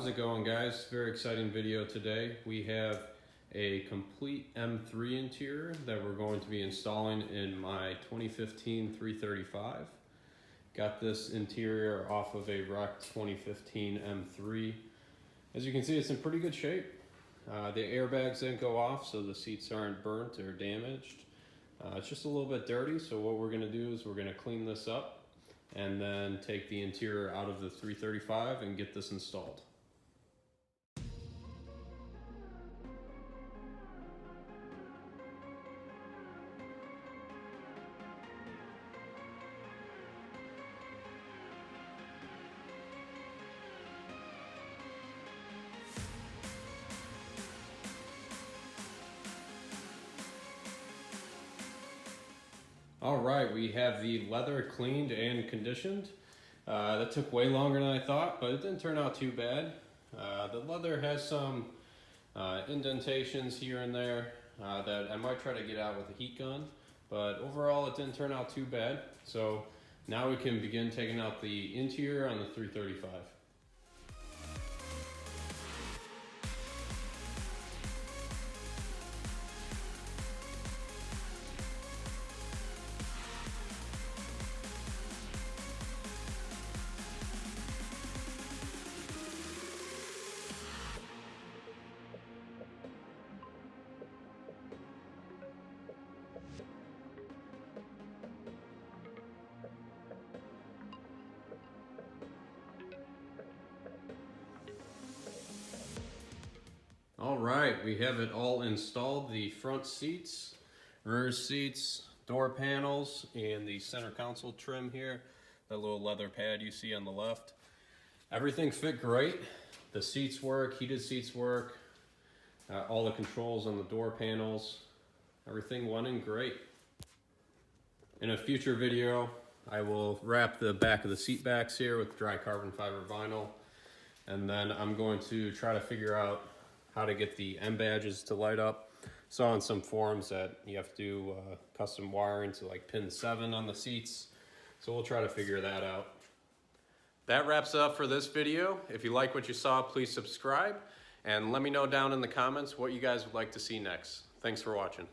How's it going, guys? Very exciting video today. We have a complete M3 interior that we're going to be installing in my 2015 335. Got this interior off of a wrecked 2015 M3. As you can see, it's in pretty good shape. The airbags didn't go off, so the seats aren't burnt or damaged. It's just a little bit dirty, so what we're gonna do is we're gonna clean this up and then take the interior out of the 335 and get this installed. All right, we have the leather cleaned and conditioned. That took way longer than I thought, but it didn't turn out too bad. The leather has some indentations here and there that I might try to get out with a heat gun, but overall it didn't turn out too bad. So now we can begin taking out the interior on the 335. All right, we have it all installed. The front seats, rear seats, door panels, and the center console trim here. That little leather pad you see on the left. Everything fit great. The seats work, heated seats work. All the controls on the door panels. Everything went in great. In a future video, I will wrap the back of the seat backs here with dry carbon fiber vinyl. And then I'm going to try to figure out how to get the M badges to light up. Saw on some forums that you have to do custom wiring to like pin 7 on the seats. So we'll try to figure that out. That wraps up for this video. If you like what you saw, please subscribe and let me know down in the comments what you guys would like to see next. Thanks for watching.